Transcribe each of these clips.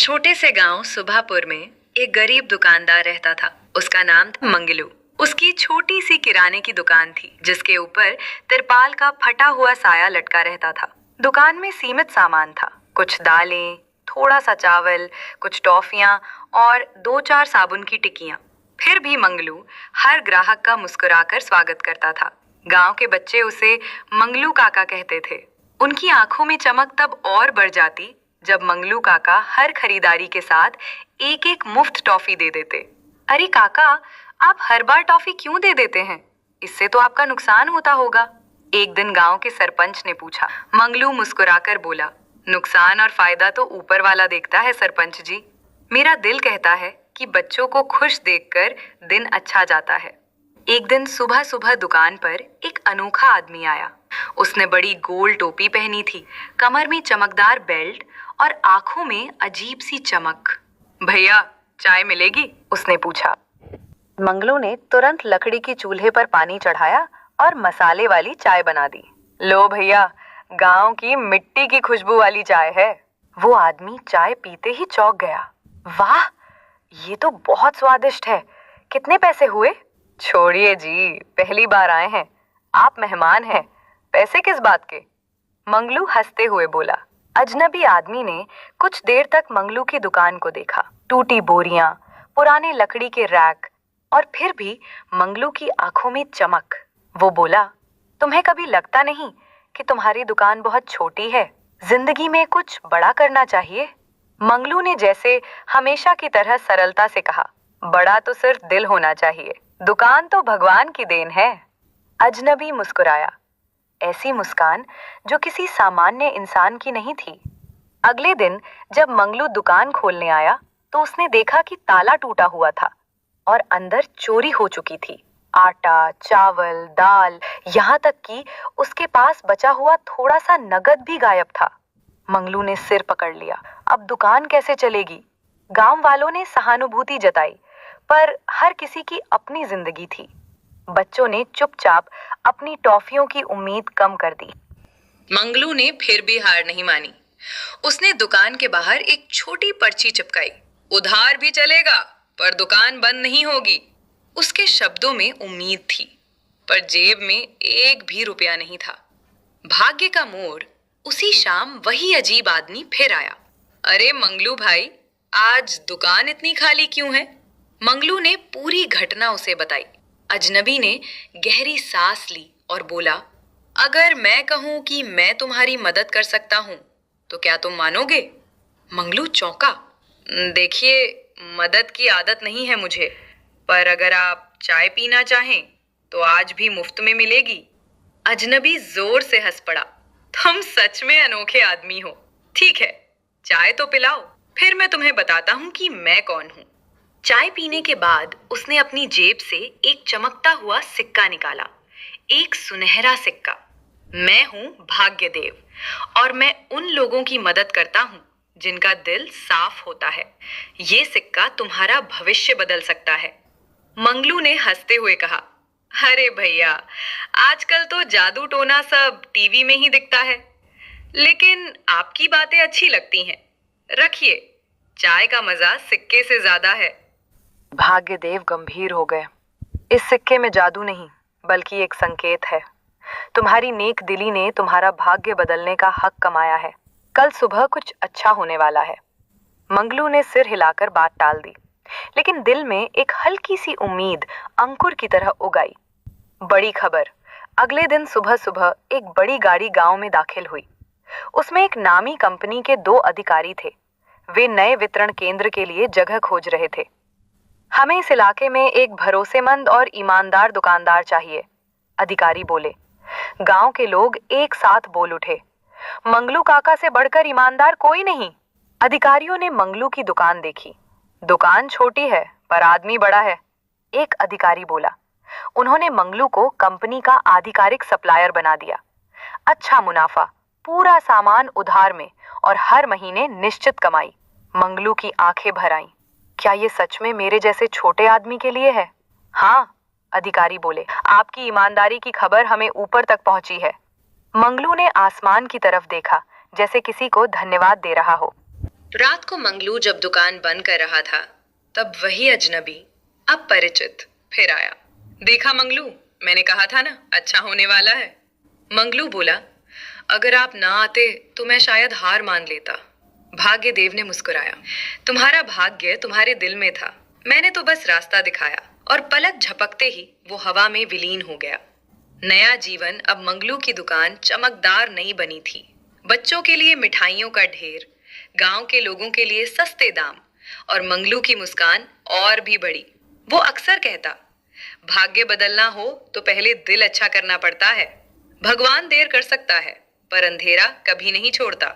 छोटे से गांव सुभापुर में एक गरीब दुकानदार रहता था। उसका नाम था मंगलू। उसकी छोटी सी किराने की दुकान थी जिसके ऊपर तिरपाल का फटा हुआ साया लटका रहता था। दुकान में सीमित सामान था, कुछ दालें, थोड़ा सा चावल, कुछ टॉफियां और 2-4 साबुन की टिक्कियां। फिर भी मंगलू हर ग्राहक का मुस्कुराकर स्वागत करता था। गांव के बच्चे उसे मंगलू काका कहते थे। उनकी आंखों में चमक तब और बढ़ जाती जब मंगलू काका हर खरीदारी के साथ एक एक मुफ्त टॉफी दे देते। अरे काका, आप हर बार टॉफी क्यों दे देते हैं? इससे तो आपका नुकसान होता होगा। एक दिन गांव के सरपंच ने पूछा। मंगलू मुस्कुराकर बोला, नुकसान और फायदा तो ऊपर वाला देखता है सरपंच जी। मेरा दिल कहता है कि बच्चों को खुश देखकर दिन अच्छा जाता है। एक दिन सुबह सुबह दुकान पर एक अनोखा आदमी आया। उसने बड़ी गोल टोपी पहनी थी, कमर में चमकदार बेल्ट और आंखों में अजीब सी चमक। भैया, चाय मिलेगी? उसने पूछा। मंगलू ने तुरंत लकड़ी की चूल्हे पर पानी चढ़ाया और मसाले वाली चाय बना दी। लो भैया, गांव की मिट्टी की खुशबू वाली चाय है। वो आदमी चाय पीते ही चौंक गया। वाह, ये तो बहुत स्वादिष्ट है। कितने पैसे हुए? छोड़िए जी, पहली बार आए हैं, आप मेहमान हैं, पैसे किस बात के? मंगलू हंसते हुए बोला। अजनबी आदमी ने कुछ देर तक मंगलू की दुकान को देखा। टूटी बोरियां, पुराने लकड़ी के रैक और फिर भी मंगलू की आंखों में चमक। वो बोला, तुम्हें कभी लगता नहीं कि तुम्हारी दुकान बहुत छोटी है? जिंदगी में कुछ बड़ा करना चाहिए। मंगलू ने जैसे हमेशा की तरह सरलता से कहा, बड़ा तो सिर्फ दिल होना चाहिए, दुकान तो भगवान की देन है। अजनबी मुस्कुराया, ऐसी मुस्कान जो किसी सामान्य इंसान की नहीं थी। अगले दिन जब मंगलू दुकान खोलने आया तो उसने देखा कि ताला टूटा हुआ था और अंदर चोरी हो चुकी थी। आटा, चावल, दाल, यहाँ तक कि उसके पास बचा हुआ थोड़ा सा नगद भी गायब था। मंगलू ने सिर पकड़ लिया। अब दुकान कैसे चलेगी? गांव वालों ने सहानुभूति जताई, पर हर किसी की अपनी जिंदगी थी। बच्चों ने चुपचाप अपनी टॉफियों की उम्मीद कम कर दी। मंगलू ने फिर भी हार नहीं मानी। उसने दुकान के बाहर एक छोटी पर्ची चिपकाई। उधार भी चलेगा, पर दुकान बंद नहीं होगी। उसके शब्दों में उम्मीद थी, पर जेब में एक भी रुपया नहीं था। भाग्य का मोड़, उसी शाम वही अजीब आदमी फिर आया। अरे मंगलू भाई, आज दुकान इतनी खाली क्यों है? मंगलू ने पूरी घटना उसे बताई। अजनबी ने गहरी सांस ली और बोला, अगर मैं कहूं कि मैं तुम्हारी मदद कर सकता हूं, तो क्या तुम मानोगे? मंगलू चौंका। देखिए, मदद की आदत नहीं है मुझे, पर अगर आप चाय पीना चाहें, तो आज भी मुफ्त में मिलेगी। अजनबी जोर से हंस पड़ा। तुम सच में अनोखे आदमी हो। ठीक है, चाय तो पिलाओ, फिर मैं तुम्हें बताता हूं कि मैं कौन हूं। चाय पीने के बाद उसने अपनी जेब से एक चमकता हुआ सिक्का निकाला, एक सुनहरा सिक्का। मैं हूं भाग्यदेव और मैं उन लोगों की मदद करता हूं जिनका दिल साफ होता है। ये सिक्का तुम्हारा भविष्य बदल सकता है। मंगलू ने हंसते हुए कहा, अरे भैया, आजकल तो जादू टोना सब टीवी में ही दिखता है, लेकिन आपकी बातें अच्छी लगती हैं। रखिए, चाय का मजा सिक्के से ज्यादा है। भाग्यदेव गंभीर हो गए। इस सिक्के में जादू नहीं, बल्कि एक संकेत है। तुम्हारी नेक दिली ने तुम्हारा भाग्य बदलने का हक कमाया है। कल सुबह कुछ अच्छा होने वाला है। मंगलू ने सिर हिलाकर बात टाल दी, लेकिन दिल में एक हल्की सी उम्मीद अंकुर की तरह उगाई। बड़ी खबर, अगले दिन सुबह सुबह एक बड़ी गाड़ी गांव में दाखिल हुई। उसमें एक नामी कंपनी के 2 अधिकारी थे। वे नए वितरण केंद्र के लिए जगह खोज रहे थे। हमें इस इलाके में एक भरोसेमंद और ईमानदार दुकानदार चाहिए, अधिकारी बोले। गांव के लोग एक साथ बोल उठे, मंगलू काका से बढ़कर ईमानदार कोई नहीं। अधिकारियों ने मंगलू की दुकान देखी। दुकान छोटी है, पर आदमी बड़ा है, एक अधिकारी बोला। उन्होंने मंगलू को कंपनी का आधिकारिक सप्लायर बना दिया। अच्छा मुनाफा, पूरा सामान उधार में और हर महीने निश्चित कमाई। मंगलू की आंखें भर आईं। क्या ये सच में मेरे जैसे छोटे आदमी के लिए है? हाँ, अधिकारी बोले, आपकी ईमानदारी की खबर हमें ऊपर तक पहुंची है। मंगलू ने आसमान की तरफ देखा, जैसे किसी को धन्यवाद दे रहा हो। रात को मंगलू जब दुकान बंद कर रहा था, तब वही अजनबी, अब परिचित, फिर आया। देखा मंगलू, मैंने कहा था ना अच्छा होने वाला है। मंगलू बोला, अगर आप ना आते तो मैं शायद हार मान लेता। भाग्यदेव ने मुस्कुराया, तुम्हारा भाग्य तुम्हारे दिल में था, मैंने तो बस रास्ता दिखाया। और पलक झपकते ही वो हवा में विलीन हो गया। नया जीवन अब मंगलू की दुकान चमकदार नहीं बनी थी। बच्चों के लिए मिठाइयों का ढेर, गांव के लोगों के लिए सस्ते दाम, और मंगलू की मुस्कान और भी बड़ी। वो अक्सर कहता, भाग्य बदलना हो तो पहले दिल अच्छा करना पड़ता है। भगवान देर कर सकता है, पर अंधेरा कभी नहीं छोड़ता।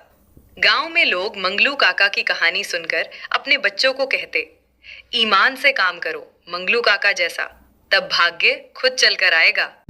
गांव में लोग मंगलू काका की कहानी सुनकर अपने बच्चों को कहते, ईमान से काम करो मंगलू काका जैसा, तब भाग्य खुद चलकर आएगा।